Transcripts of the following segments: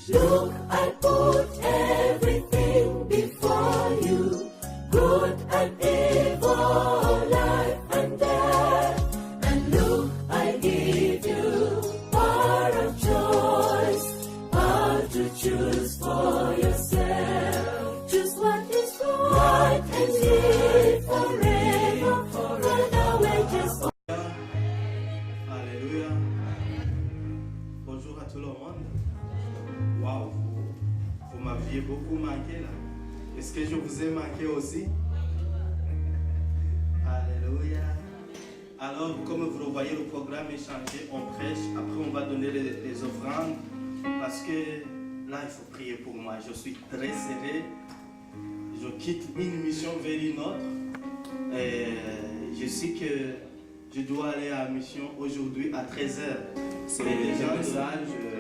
Look, I put everything before you, good and evil, life and death. And look, I give you power of choice, how to choose for yourself. Choose what is right and live forever, for the wages of... Alléluia. Bonjour à tout le monde. Waouh, vous m'aviez beaucoup manqué là. Est-ce que je vous ai manqué aussi? Alléluia. Alors, comme vous le voyez, le programme est changé. On prêche, après on va donner les offrandes. Parce que là, il faut prier pour moi. Je suis très serré. Je quitte une mission vers une autre. Et je sais que je dois aller à la mission aujourd'hui à 13h. C'est déjà un message que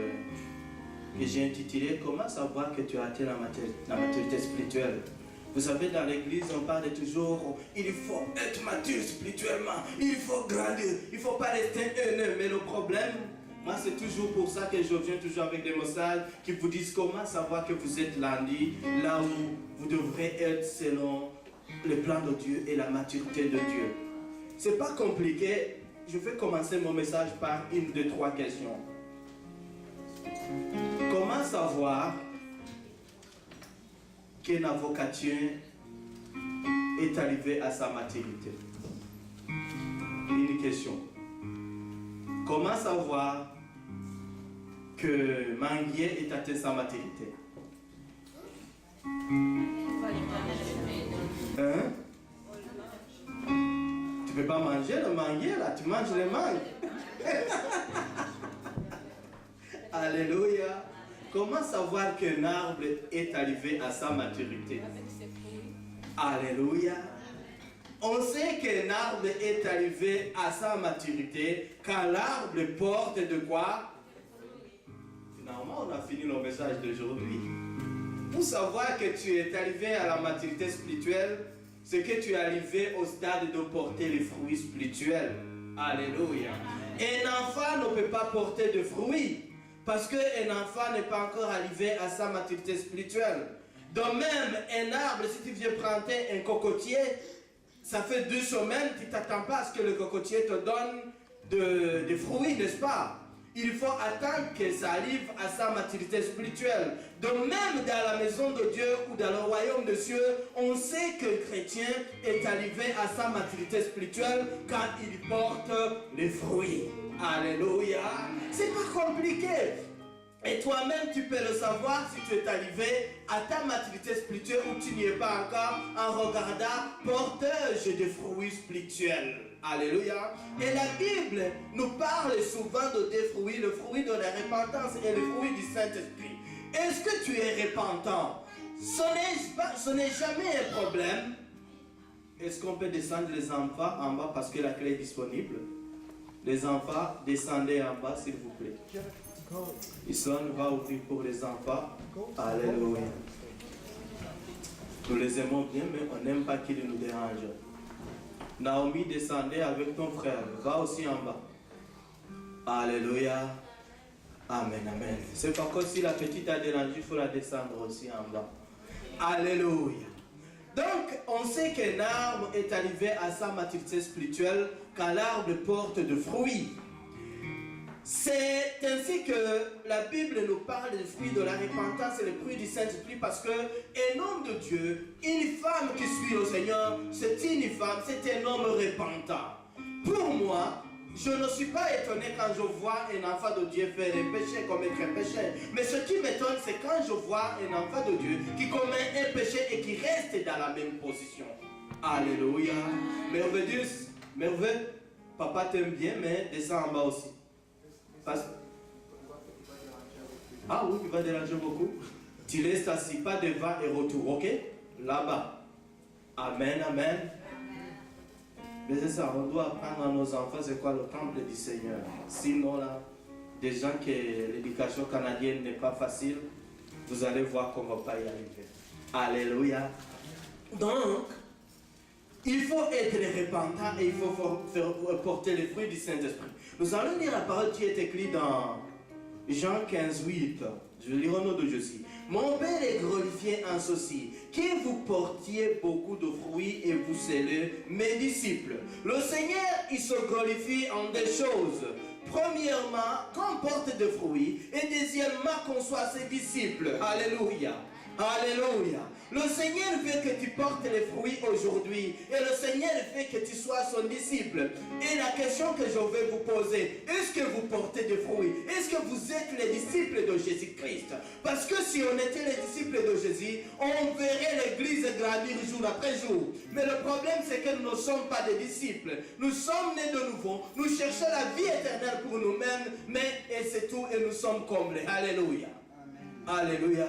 j'ai intitulé « Comment savoir que tu as atteint la maturité spirituelle ?» Vous savez, dans l'église, on parle toujours « Il faut être mature spirituellement, il faut grandir, il ne faut pas rester haineux. » Mais le problème, moi, c'est toujours pour ça que je viens toujours avec des messages qui vous disent comment savoir que vous êtes lundi, là où vous devrez être selon le plan de Dieu et la maturité de Dieu. C'est pas compliqué. Je vais commencer mon message par une de trois questions. Comment savoir qu'un avocatien est arrivé à sa maturité? Une question. Comment savoir que Manguier est atteint sa maturité? Hein? Tu ne peux pas manger le manguier là, tu manges les mangues. Alléluia. Comment savoir qu'un arbre est arrivé à sa maturité? Alléluia. On sait qu'un arbre est arrivé à sa maturité quand l'arbre porte de quoi? Finalement, on a fini le message d'aujourd'hui. Pour savoir que tu es arrivé à la maturité spirituelle, c'est que tu es arrivé au stade de porter les fruits spirituels. Alléluia. Un enfant ne peut pas porter de fruits parce qu'un enfant n'est pas encore arrivé à sa maturité spirituelle. De même, un arbre, si tu viens planter un cocotier, ça fait 2 semaines, tu ne t'attends pas à ce que le cocotier te donne des fruits, n'est-ce pas? Il faut attendre que ça arrive à sa maturité spirituelle. De même, dans la maison de Dieu ou dans le royaume de Dieu, on sait que le chrétien est arrivé à sa maturité spirituelle quand il porte les fruits. Alléluia. C'est pas compliqué. Et toi-même, tu peux le savoir si tu es arrivé à ta maturité spirituelle ou tu n'y es pas encore en regardant portage de fruits spirituels. Alléluia. Et la Bible nous parle souvent de deux fruits, le fruit de la repentance et le fruit du Saint-Esprit. Est-ce que tu es repentant? Ce n'est jamais un problème. Est-ce qu'on peut descendre les enfants en bas parce que la clé est disponible? Les enfants, descendez en bas s'il vous plaît. Ison va ouvrir pour les enfants. Alléluia. Nous les aimons bien, mais on n'aime pas qu'ils nous dérangent. Naomi, descendez avec ton frère. Va aussi en bas. Alléluia. Amen, amen. C'est pas comme si la petite a dérangé, il faut la descendre aussi en bas. Alléluia. Donc, on sait qu'un arbre est arrivé à sa maturité spirituelle quand l'arbre porte de fruits. C'est ainsi que la Bible nous parle des fruits de la repentance et les fruits du Saint-Esprit parce qu'un homme de Dieu, une femme qui suit le Seigneur, c'est une femme, c'est un homme repentant. Pour moi, je ne suis pas étonné quand je vois un enfant de Dieu faire un péché, commettre un péché. Mais ce qui m'étonne, c'est quand je vois un enfant de Dieu qui commet un péché et qui reste dans la même position. Alléluia. Merveilleux, papa t'aime bien, mais descends en bas aussi. Ah oui, il va déranger beaucoup. Tu laisses assis, pas devant et retour, ok? Là-bas. Amen, amen. Mais c'est ça, on doit apprendre à nos enfants c'est quoi le temple du Seigneur. Sinon, là, des gens que l'éducation canadienne n'est pas facile, vous allez voir qu'on ne va pas y arriver. Alléluia. Donc, il faut être repentant et il faut porter les fruits du Saint-Esprit. Nous allons lire la parole qui est écrite dans Jean 15, 8. Je lis au nom de Jésus. Mon Père est glorifié en ceci, que vous portiez beaucoup de fruits et vous scellez mes disciples. Le Seigneur, il se glorifie en des choses. Premièrement, qu'on porte des fruits, et deuxièmement, qu'on soit ses disciples. Alléluia. Alléluia. Le Seigneur veut que tu portes les fruits aujourd'hui. Et le Seigneur veut que tu sois son disciple. Et la question que je vais vous poser, est-ce que vous portez des fruits? Est-ce que vous êtes les disciples de Jésus-Christ? Parce que si on était les disciples de Jésus, on verrait l'église grandir jour après jour. Mais le problème, c'est que nous ne sommes pas des disciples. Nous sommes nés de nouveau. Nous cherchons la vie éternelle pour nous-mêmes. Mais, et c'est tout, et nous sommes comblés. Alléluia. Amen. Alléluia.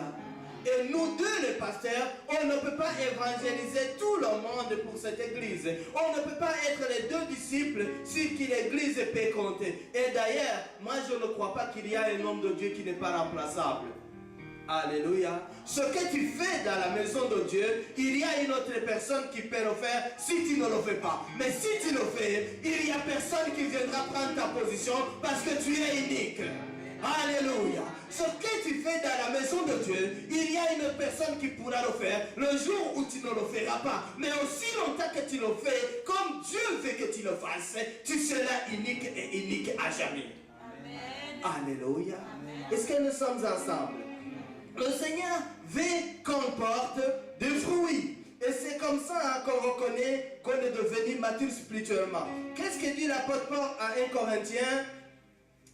Et nous deux, les pasteurs, on ne peut pas évangéliser tout le monde pour cette église. On ne peut pas être les deux disciples si l'église peut compter. Et d'ailleurs, moi je ne crois pas qu'il y a un homme de Dieu qui n'est pas remplaçable. Alléluia. Ce que tu fais dans la maison de Dieu, il y a une autre personne qui peut le faire si tu ne le fais pas. Mais si tu le fais, il n'y a personne qui viendra prendre ta position parce que tu es unique. Alléluia. Ce que tu fais dans la maison de Dieu, il y a une personne qui pourra le faire le jour où tu ne le feras pas. Mais aussi longtemps que tu le fais, comme Dieu veut que tu le fasses, tu seras unique et unique à jamais. Amen. Alléluia. Est-ce que nous sommes ensemble? Le Seigneur veut qu'on porte des fruits. Et c'est comme ça qu'on reconnaît qu'on est devenu mature spirituellement. Qu'est-ce que dit l'apôtre Paul à 1 Corinthiens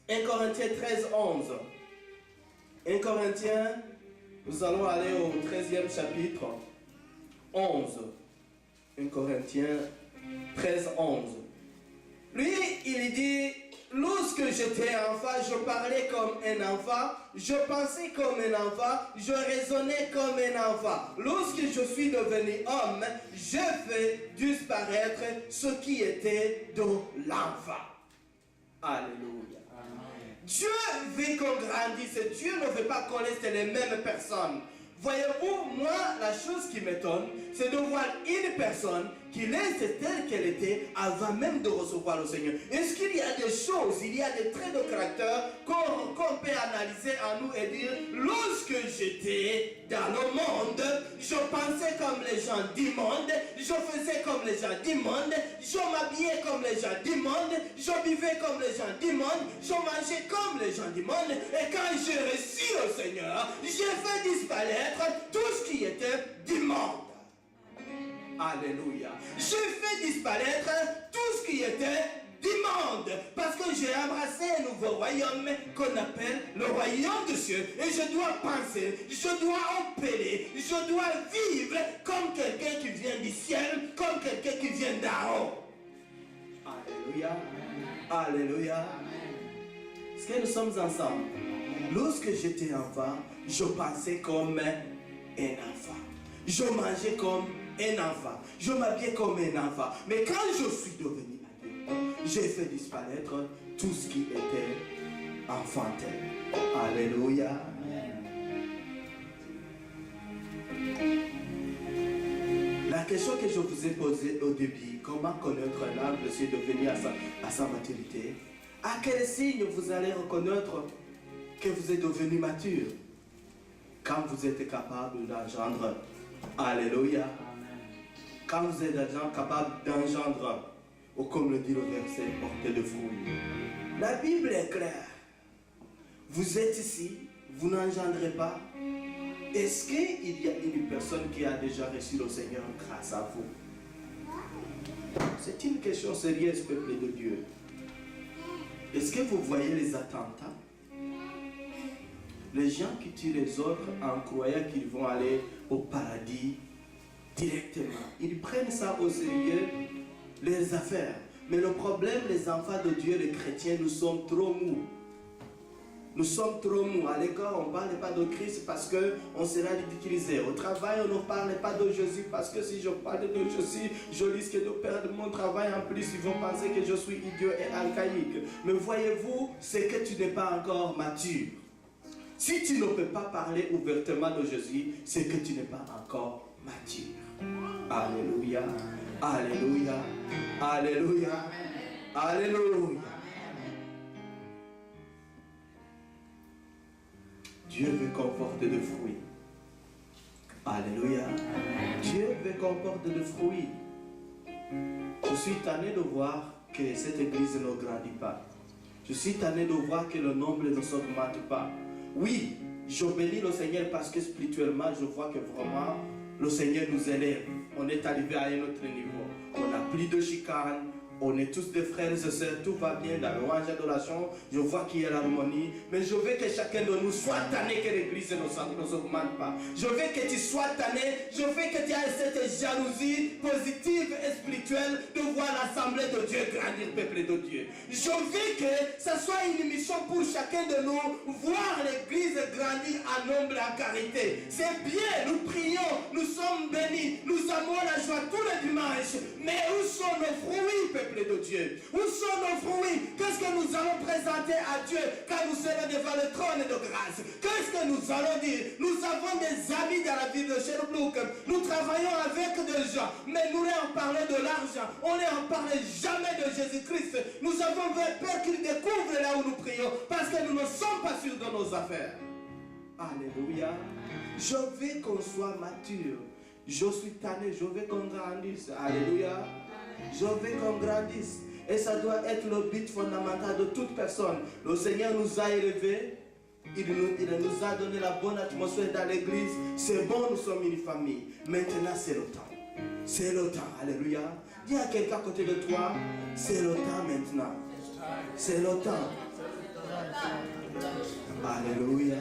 13, 11. 1 Corinthiens, nous allons aller au 13e chapitre, 11. 1 Corinthiens 13, 11. Lui, il dit, lorsque j'étais enfant, je parlais comme un enfant, je pensais comme un enfant, je raisonnais comme un enfant. Lorsque je suis devenu homme, je fais disparaître ce qui était de l'enfant. Alléluia. Dieu veut qu'on grandisse. Dieu ne veut pas qu'on reste les mêmes personnes. Voyez-vous, moi, la chose qui m'étonne, c'est de voir une personne qui reste telle qu'elle était avant même de recevoir le Seigneur. Est-ce qu'il y a des choses, il y a des traits de caractère qu'on peut analyser en nous et dire, lorsque j'étais dans le monde, je pensais comme les gens du monde, je faisais comme les gens du monde, je m'habillais comme les gens du monde, je vivais comme les gens du monde, je mangeais comme les gens du monde, et quand j'ai reçu le Seigneur, j'ai fait disparaître tout ce qui était du monde. Alléluia. J'ai fait disparaître tout ce qui était du monde. Parce que j'ai embrassé un nouveau royaume qu'on appelle le royaume des cieux. Et je dois penser, je dois opérer, je dois vivre comme quelqu'un qui vient du ciel, comme quelqu'un qui vient d'en haut. Alléluia. Alléluia. Est-ce que nous sommes ensemble? Lorsque j'étais enfant, je pensais comme un enfant. Je mangeais comme un enfant. Je m'habillais comme un enfant. Mais quand je suis devenu adulte, j'ai fait disparaître tout ce qui était enfantin. Alléluia. La question que je vous ai posée au début, comment connaître un homme de devenir à sa maturité? À quel signe vous allez reconnaître que vous êtes devenu mature? Quand vous êtes capable d'engendrer. Alléluia. Quand vous êtes capable d'engendrer, ou comme le dit le verset, porter de fruits. La Bible est claire. Vous êtes ici, vous n'engendrez pas. Est-ce qu'il y a une personne qui a déjà reçu le Seigneur grâce à vous? C'est une question sérieuse, peuple de Dieu. Est-ce que vous voyez les attentats? Les gens qui tuent les autres en croyant qu'ils vont aller au paradis directement. Ils prennent ça au sérieux, les affaires. Mais le problème, les enfants de Dieu, les chrétiens, nous sommes trop mous. Nous sommes trop mous. À l'école, on ne parle pas de Christ parce qu'on sera ridiculisé. Au travail, on ne parle pas de Jésus parce que si je parle de Jésus, je risque de perdre mon travail. En plus, ils vont penser que je suis idiot et archaïque. Mais voyez-vous, c'est que tu n'es pas encore mature. Si tu ne peux pas parler ouvertement de Jésus, c'est que tu n'es pas encore mature. Alléluia. Alléluia. Alléluia. Alléluia. Dieu veut qu'on porte des fruits. Alléluia. Dieu veut qu'on porte des fruits. Je suis tanné de voir que cette église ne grandit pas. Je suis tanné de voir que le nombre ne s'augmente pas. Oui, je bénis le Seigneur parce que spirituellement, je vois que vraiment, le Seigneur nous élève. On est arrivé à un autre niveau. On n'a plus de chicane. On est tous des frères et sœurs, tout va bien dans louange d'adoration. Je vois qu'il y a l'harmonie. Mais je veux que chacun de nous soit tanné que l'église ne s'augmente pas. Je veux que tu sois tanné. Je veux que tu aies cette jalousie positive et spirituelle de voir l'assemblée de Dieu grandir, peuple de Dieu. Je veux que ce soit une mission pour chacun de nous, voir l'église grandir en nombre et en carité. C'est bien, nous prions, nous sommes bénis, nous avons la joie tous les dimanches. Mais où sont nos fruits, peuple de Dieu? Où sont nos fruits? Qu'est-ce que nous allons présenter à Dieu quand nous serons devant le trône de grâce? Qu'est-ce que nous allons dire? Nous avons des amis dans la ville de Sherbrooke. Nous travaillons avec des gens, mais nous leur parlons de l'argent. On ne leur parle jamais de Jésus-Christ. Nous avons peur qu'ils découvrent là où nous prions, parce que nous ne sommes pas sûrs de nos affaires. Alléluia. Je veux qu'on soit mature. Je suis tanné, je veux qu'on grandisse. Alléluia. Je veux qu'on grandisse. Et ça doit être le but fondamental de toute personne. Le Seigneur nous a élevés. Il nous a donné la bonne atmosphère dans l'église. C'est bon, nous sommes une famille. Maintenant, c'est le temps. C'est le temps. Alléluia. Dis à quelqu'un à côté de toi, c'est le temps maintenant. C'est le temps. Alléluia.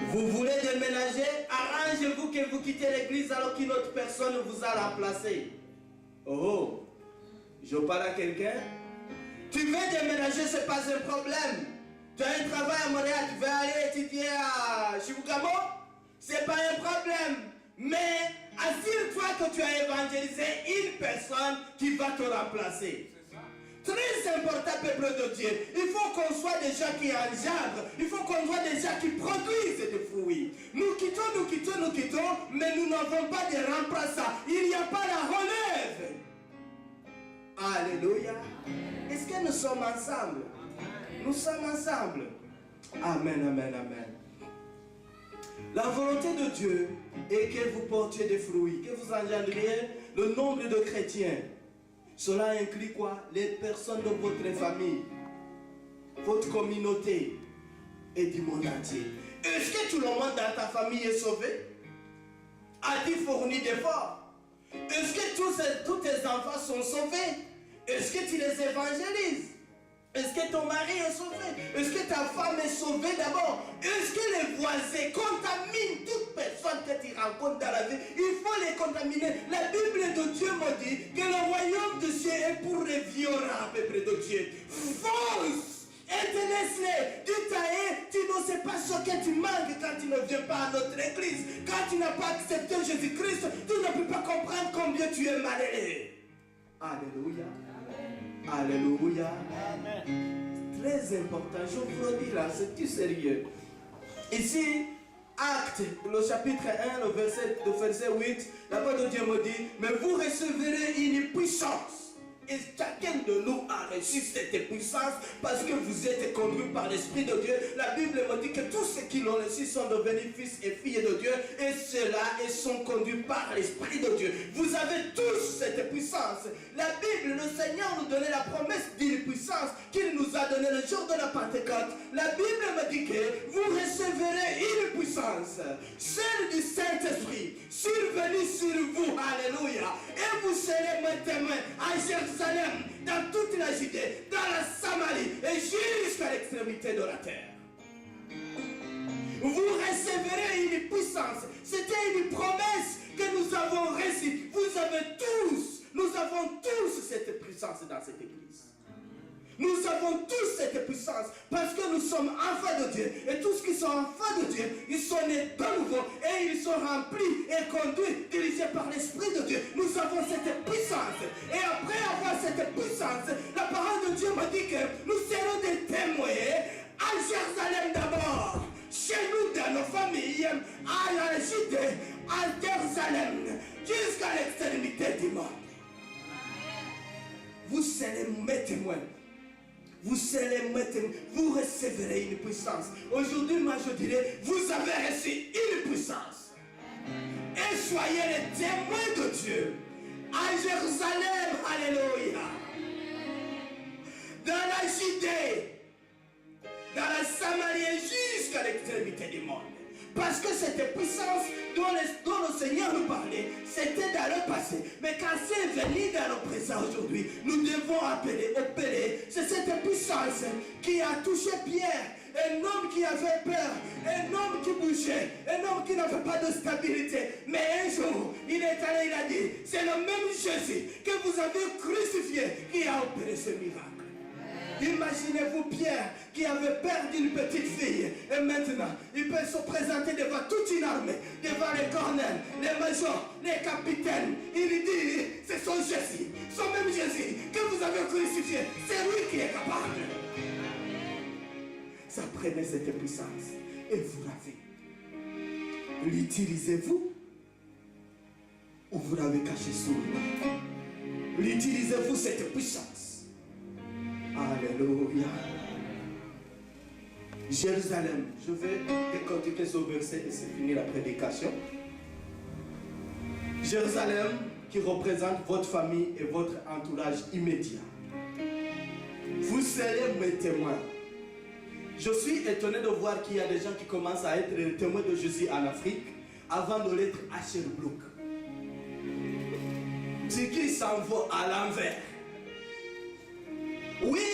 Vous voulez déménager? Arrangez-vous que vous quittez l'église alors qu'une autre personne vous a remplacé. Oh, je parle à quelqu'un. Tu veux déménager, ce n'est pas un problème. Tu as un travail à Montréal, tu veux aller étudier à Chibougamau, ce n'est pas un problème. Mais assure-toi que tu as évangélisé une personne qui va te remplacer. Très important, peuple de Dieu. Il faut qu'on soit des gens qui engendrent. Il faut qu'on soit des gens qui produisent des fruits. Nous quittons, mais nous n'avons pas de remplaçants. Il n'y a pas la relève. Alléluia. Est-ce que nous sommes ensemble? Nous sommes ensemble. Amen, amen, amen. La volonté de Dieu est que vous portiez des fruits, que vous engendriez le nombre de chrétiens. Cela inclut quoi? Les personnes de votre famille, votre communauté et du monde entier. Est-ce que tout le monde dans ta famille est sauvé? As-tu fourni d'efforts? Est-ce que tous tes enfants sont sauvés? Est-ce que tu les évangélises? Est-ce que ton mari est sauvé? Est-ce que ta femme est sauvée d'abord? Est-ce que les voisins contaminent toute personne que tu rencontres dans la vie? Il faut les contaminer. La Bible de Dieu me dit que le royaume de Dieu est pour les violents, peuple de Dieu. Force! Intéresse-les. Dis à eux, tu ne sais pas ce que tu manques quand tu ne viens pas à notre église. Quand tu n'as pas accepté Jésus-Christ, tu ne peux pas comprendre combien tu es malheureux. Alléluia. Alléluia. Très important, je vous le dis là, c'est tout sérieux. Ici, Acte, le chapitre 1, le verset 8, la parole de Dieu me dit, mais vous recevrez une puissance. Et chacun de nous a reçu cette puissance parce que vous êtes conduits par l'Esprit de Dieu. La Bible me dit que tous ceux qui l'ont reçu sont devenus fils et filles de Dieu. Et ceux-là, ils sont conduits par l'Esprit de Dieu. Vous avez tous cette puissance. La Bible, le Seigneur nous donnait la promesse d'une puissance qu'il nous a donnée le jour de la Pentecôte. La Bible me dit que vous recevrez une puissance, celle du Saint-Esprit, survenue sur vous. Alléluia. Et vous serez mes témoins à Jérusalem, dans toute la Judée, dans la Samarie et jusqu'à l'extrémité de la terre. Vous recevrez une puissance. C'était une promesse que nous avons reçue. Nous avons tous cette puissance dans cette église. Nous avons tous cette puissance parce que nous sommes enfants de Dieu. Et tous qui sont enfants de Dieu, ils sont nés de nouveau et ils sont remplis et conduits, dirigés par l'Esprit de Dieu. Nous avons cette puissance. Et après avoir cette puissance, la parole de Dieu me dit que nous serons des témoins à Jérusalem d'abord, chez nous, dans nos familles, à la Judée, à Jérusalem, jusqu'à l'extrémité du monde. Vous serez mes témoins. vous serez maintenant, vous recevrez une puissance. Aujourd'hui, moi je dirais, vous avez reçu une puissance. Et soyez les témoins de Dieu. À Jérusalem, alléluia. Dans la Judée, dans la Samarie, jusqu'à l'extrémité du monde. Parce que cette puissance dont le Seigneur nous parlait, c'était dans le passé. Mais quand c'est venu dans le présent aujourd'hui, nous devons opérer. C'est cette puissance qui a touché Pierre. Un homme qui avait peur, un homme qui bougeait, un homme qui n'avait pas de stabilité. Mais un jour, il est allé, il a dit, c'est le même Jésus que vous avez crucifié qui a opéré ce miracle. Imaginez-vous Pierre qui avait peur d'une petite fille et maintenant il peut se présenter devant toute une armée, devant les colonels, les majors, les capitaines. Il dit, c'est son Jésus, son même Jésus que vous avez crucifié, c'est lui qui est capable. Ça prenait cette puissance et vous l'avez. L'utilisez-vous ou vous l'avez caché sous le bras? L'utilisez-vous cette puissance? Alléluia. Jérusalem, je vais décortiquer ce verset et c'est fini la prédication. Jérusalem qui représente votre famille et votre entourage immédiat. Vous serez mes témoins. Je suis étonné de voir qu'il y a des gens qui commencent à être les témoins de Jésus en Afrique avant de l'être à Sherbrooke. C'est qui s'en va à l'envers. Oui,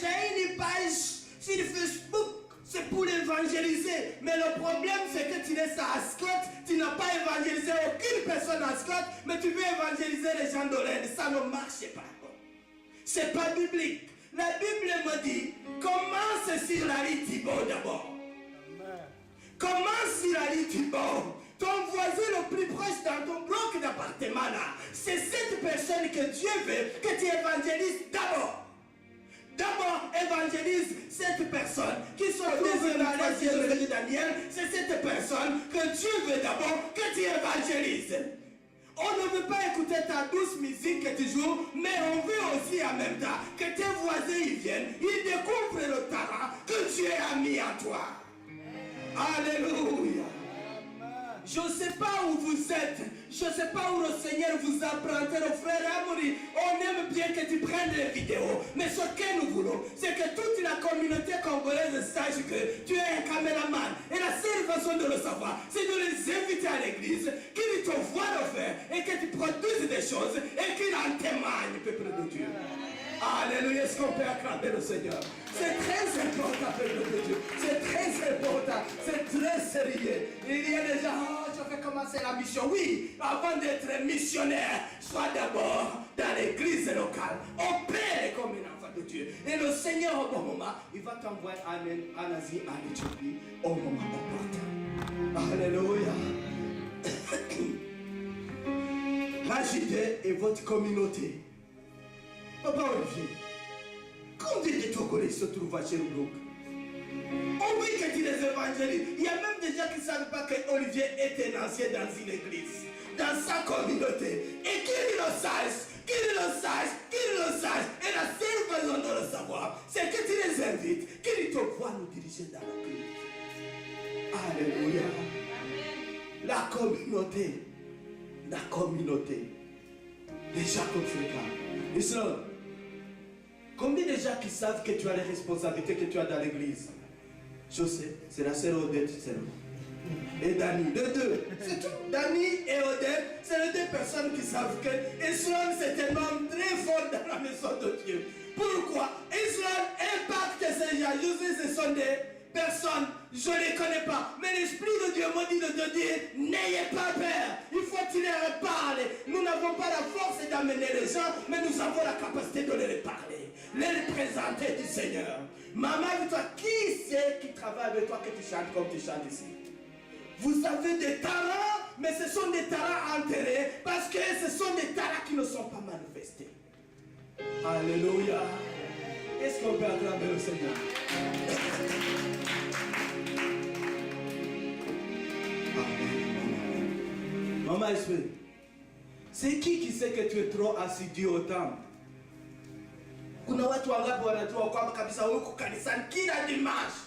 j'ai une page sur Facebook, c'est pour l'évangéliser. Mais le problème, c'est que tu laisses ça à Scott, tu n'as pas évangélisé aucune personne à Scott, mais tu veux évangéliser les gens d'Olène. Ça ne marche pas. C'est pas biblique. La Bible me dit, commence sur la rue Thibault d'abord. Commence sur la rue Thibault. Ton voisin le plus proche dans ton bloc d'appartement là, c'est cette personne que Dieu veut que tu évangélises d'abord. D'abord, évangélise cette personne qui se trouve dans la Jésus de Daniel. C'est cette personne que Dieu veut d'abord que tu évangélises. On ne veut pas écouter ta douce musique que tu joues, mais on veut aussi en même temps que tes voisins y viennent, ils découvrent le talent que Dieu a mis en toi. Alléluia. Je ne sais pas où vous êtes. Je ne sais pas où le Seigneur vous a planté, le frère Amoury. On aime bien que tu prennes les vidéos. Mais ce que nous voulons, c'est que toute la communauté congolaise sache que tu es un caméraman. Et la seule façon de le savoir, c'est de les inviter à l'église, qu'ils te voient le faire et que tu produises des choses et qu'ils en témoignent, peuple de Dieu. Alléluia, est-ce qu'on peut acclamer le Seigneur? C'est très important, peuple de Dieu. C'est très important. C'est très sérieux. Il y a des gens, oh, je vais commencer la mission. Oui, avant d'être missionnaire, sois d'abord dans l'église locale. Opère comme un enfant de Dieu. Et le Seigneur, au bon moment, il va t'envoyer en Asie, en Éthiopie, au moment opportun. Alléluia. La Judée est votre communauté. Papa Olivier, combien de Togolais se trouvent à Sherbrooke? On veut que tu les évangélises. Il y a même des gens qui ne savent pas que Olivier est un ancien dans une église, dans sa communauté. Et qu'ils le sachent, qu'ils le sachent, qu'ils le sachent. Et la seule façon de le savoir, c'est que tu les invites, qu'ils te voient nous diriger dans la communauté. Alléluia. La communauté. La communauté. Les gens qu'on fréquente. Israël, combien de gens qui savent que tu as les responsabilités que tu as dans l'église? Je sais, c'est la sœur Odette seulement. Et Dani, les deux, c'est tout. Dani et Odette, c'est les deux personnes qui savent que Israël c'est un homme très fort dans la maison de Dieu. Pourquoi? Israël impacte ces gens. Je sais, ce sont des personnes, je ne les connais pas. Mais l'Esprit de Dieu m'a dit de te dire, n'ayez pas peur. Il faut que tu leur parles. Nous n'avons pas la force d'amener les gens, mais nous avons la capacité de leur parler. Les présenter du Seigneur. Maman, toi, qui c'est qui travaille avec toi que tu chantes comme tu chantes ici? Vous avez des talents, mais ce sont des talents enterrés parce que ce sont des talents qui ne sont pas manifestés. Alléluia. Est-ce qu'on peut acclamer le Seigneur? Maman Esprit, c'est qui sait que tu es trop assidu au temple? Kuna watu wangapi wanajua kwamba kabisa huko kanisani kila dimanche?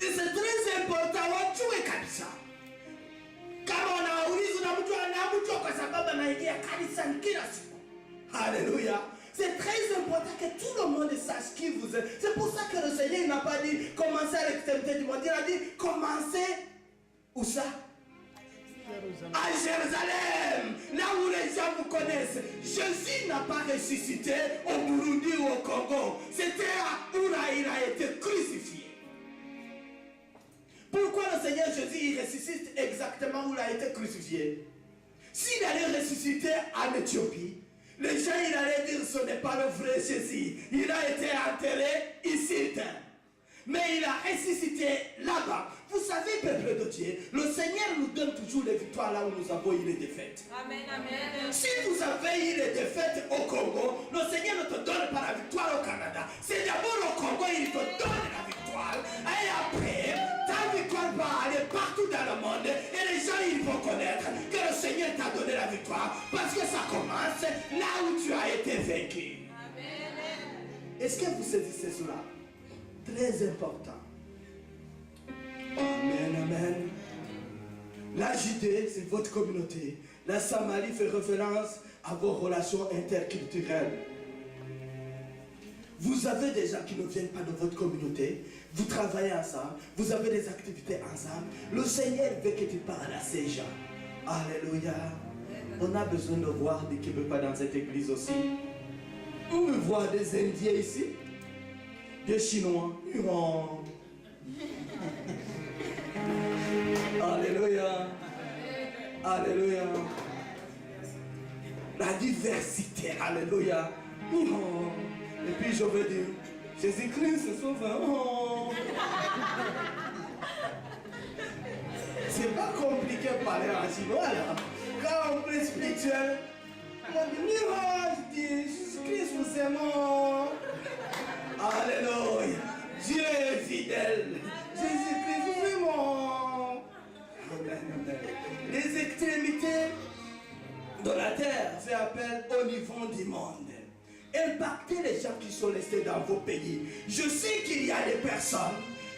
Et c'est très important wajue kabisa. Kama wanauliza na mtu anamjua kwa sababu anaingia kanisani kila siku. Alléluia. C'est très important que tout le monde sache qui vous êtes. C'est pour ça que le Seigneur n'a pas dit commencez à l'extrémité du monde. Il a dit commencez où ça? À Jérusalem, là où les gens vous connaissent. Jésus n'a pas ressuscité au Burundi ou au Congo. C'était où il a été crucifié. Pourquoi le Seigneur Jésus il ressuscite exactement où il a été crucifié? S'il allait ressusciter en Éthiopie, les gens il allait dire ce n'est pas le vrai Jésus. Il a été enterré ici. Mais il a ressuscité là-bas. Vous savez, peuple de Dieu, le Seigneur nous donne toujours les victoires là où nous avons eu les défaites. Amen, amen. Si vous avez eu les défaites au Congo, le Seigneur ne te donne pas la victoire au Canada. C'est d'abord au Congo, il te donne la victoire. Et après, ta victoire va aller partout dans le monde. Et les gens, ils vont connaître que le Seigneur t'a donné la victoire. Parce que ça commence là où tu as été vaincu. Amen. Est-ce que vous saisissez cela? Très important. Amen, amen. La Judée, c'est votre communauté. La Samarie fait référence à vos relations interculturelles. Vous avez des gens qui ne viennent pas de votre communauté. Vous travaillez ensemble. Vous avez des activités ensemble. Le Seigneur veut que tu parles à ces gens. Alléluia. On a besoin de voir des Québécois dans cette église aussi. On veut voir des Indiens ici. Des Chinois. Oh. Alléluia. Alléluia. La diversité. Alléluia. Oh. Et puis je veux dire, Jésus-Christ se sauve. Oh. C'est pas compliqué de parler en chinois là. Quand on peut spirituel, on dit, je dis, Jésus-Christ vous aime. Alléluia. Dieu est fidèle. Jésus-Christ vous aime. Amen, amen. Les extrémités de la terre fait appel au niveau du monde. Impactez les gens qui sont restés dans vos pays. Je sais qu'il y a des personnes,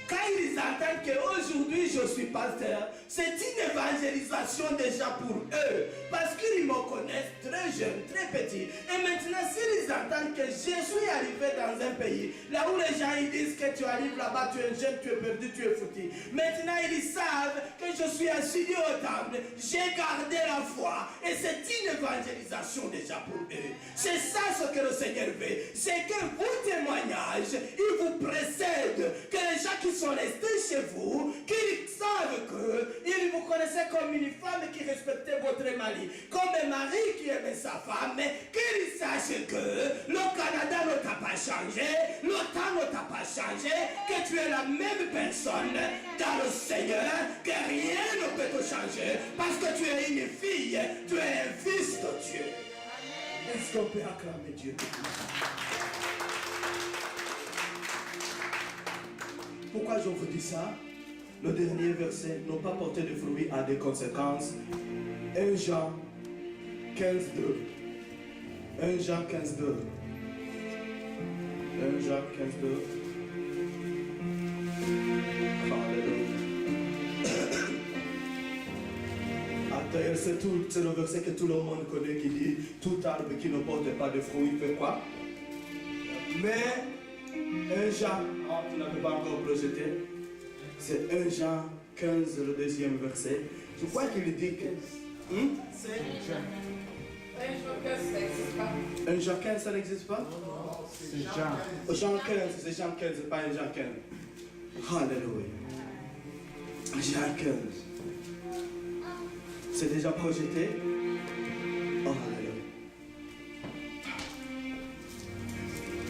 quand ils entendent qu'aujourd'hui je suis pasteur, c'est une évangélisation déjà pour eux. Parce qu'ils me connaissent très jeune, très petit. Et maintenant, s'ils entendent que je suis arrivé dans un pays, là où les gens ils disent que tu arrives là-bas, tu es jeune, tu es perdu, tu es foutu. Maintenant, ils savent que je suis assis au temple, j'ai gardé la foi. Et c'est une évangélisation déjà pour eux. C'est ça ce que le Seigneur veut. C'est que vos témoignages, ils vous précèdent. Que les gens qui sont restés chez vous, qu'ils savent que ils vous connaissaient comme une femme qui respectait votre mari, comme un mari qui aimait sa femme, qu'ils sachent que le Canada ne t'a pas changé, l'OTAN ne t'a pas changé, que tu es la même personne dans le Seigneur, que rien ne peut te changer, parce que tu es une fille, tu es un fils de Dieu. Est-ce qu'on peut acclamer Dieu? Pourquoi je vous dis ça? Le dernier verset, ne pas porter de fruits a des conséquences. 1 Jean 15, 2. 1 Jean 15, 2. 1 Jean 15, 2. C'est le verset que tout le monde connaît qui dit tout arbre qui ne porte pas de fruits fait quoi? Mais 1 Jean, tu n'as pas encore projeté. C'est 1 Jean 15, le deuxième verset. Je crois qu'il dit que... C'est 1 Jean 15, ça n'existe pas? Non, c'est Jean. Jean 15, c'est Jean 15, c'est pas 1 Jean 15. Alléluia. Jean 15. C'est déjà projeté? Oh, alléluia.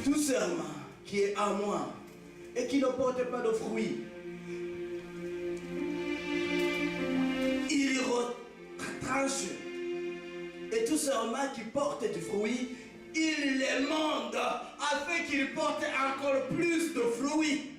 Tout serment qui est à moi et qui ne porte pas de fruits, il retranche. Et tout serment qui porte du fruit, il les mande afin qu'il porte encore plus de fruits.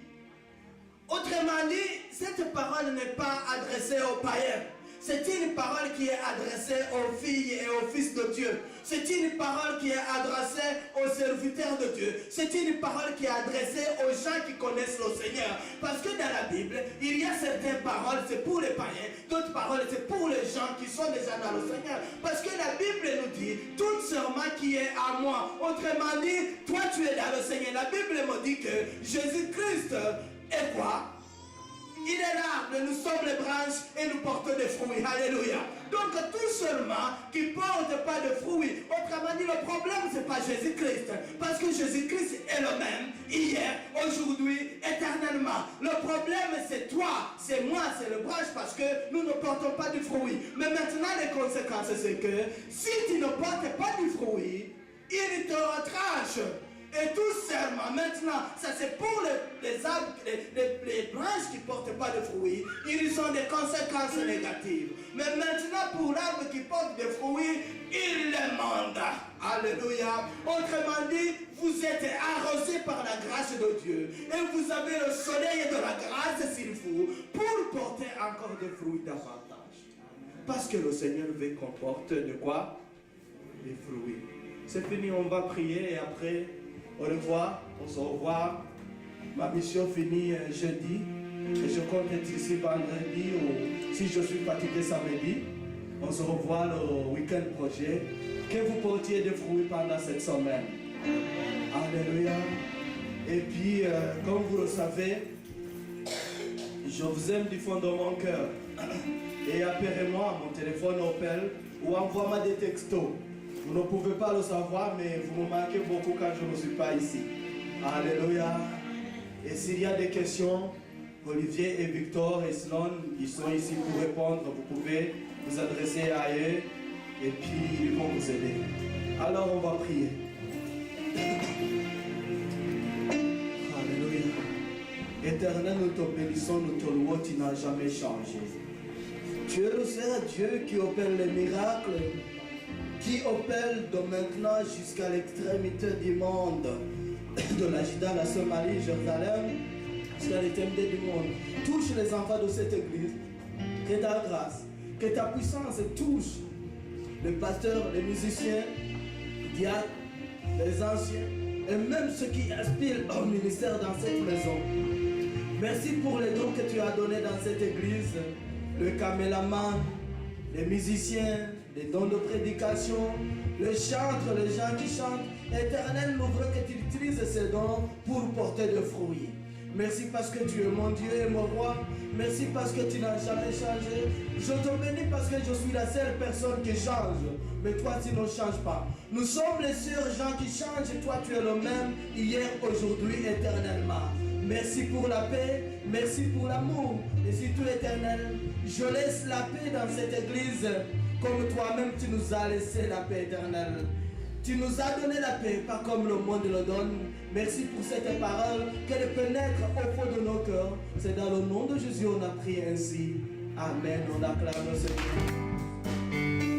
Autrement dit, cette parole n'est pas adressée aux païens. C'est une parole qui est adressée aux filles et aux fils de Dieu. C'est une parole qui est adressée aux serviteurs de Dieu. C'est une parole qui est adressée aux gens qui connaissent le Seigneur. Parce que dans la Bible, il y a certaines paroles, c'est pour les païens. D'autres paroles, c'est pour les gens qui sont déjà dans le Seigneur. Parce que la Bible nous dit, tout serment qui est à moi. Autrement dit, toi tu es dans le Seigneur. La Bible me dit que Jésus-Christ est quoi? Il est l'arbre, nous sommes les branches et nous portons des fruits. Alléluia. Donc tout seulement qui ne porte pas de fruits. Autrement dit, le problème, ce n'est pas Jésus-Christ. Parce que Jésus-Christ est le même hier, aujourd'hui, éternellement. Le problème, c'est toi, c'est moi, c'est le branche parce que nous ne portons pas de fruits. Mais maintenant, les conséquences, c'est que si tu ne portes pas de fruits, il te retranche. Et tout serment, maintenant, ça c'est pour les arbres, les branches qui ne portent pas de fruits, ils ont des conséquences négatives. Mais maintenant, pour l'arbre qui porte des fruits, il les mandat. Alléluia. Autrement dit, vous êtes arrosés par la grâce de Dieu. Et vous avez le soleil de la grâce s'il faut, pour porter encore des fruits davantage. Parce que le Seigneur veut qu'on porte de quoi? Des fruits. C'est fini, on va prier et après... Au revoir, on se revoit. Ma mission finit jeudi. Et je compte être ici vendredi ou si je suis fatigué samedi. On se revoit le week-end prochain. Que vous portiez des fruits pendant cette semaine. Alléluia. Et puis, comme vous le savez, je vous aime du fond de mon cœur. Et appelez-moi, mon téléphone Opel, ou envoie-moi des textos. Vous ne pouvez pas le savoir, mais vous me manquez beaucoup quand je ne suis pas ici. Alléluia. Et s'il y a des questions, Olivier et Victor et Sloan, ils sont ici pour répondre. Vous pouvez vous adresser à eux et puis ils vont vous aider. Alors on va prier. Alléluia. Éternel, nous te bénissons, nous te louons, tu n'as jamais changé. Tu es le seul Dieu qui opère les miracles, qui opère de maintenant jusqu'à l'extrémité du monde, de la Juda, la Somalie, Jérusalem, jusqu'à l'extrémité du monde. Touche les enfants de cette église, que ta grâce, que ta puissance touche les pasteurs, les musiciens, les diacres, les anciens, et même ceux qui aspirent au ministère dans cette maison. Merci pour les dons que tu as donnés dans cette église, le caméraman, les musiciens, les dons de prédication, les chantres, les gens qui chantent. Éternel, nous voulons que tu utilises ces dons pour porter des fruits. Merci parce que tu es mon Dieu et mon roi. Merci parce que tu n'as jamais changé. Je te bénis parce que je suis la seule personne qui change. Mais toi, tu ne changes pas. Nous sommes les seuls gens qui changent et toi, tu es le même hier, aujourd'hui, éternellement. Merci pour la paix, merci pour l'amour. Et surtout, éternel, je laisse la paix dans cette église. Comme toi-même, tu nous as laissé la paix éternelle. Tu nous as donné la paix, pas comme le monde le donne. Merci pour cette parole, qu'elle pénètre au fond de nos cœurs. C'est dans le nom de Jésus on a prié ainsi. Amen. On acclame le Seigneur.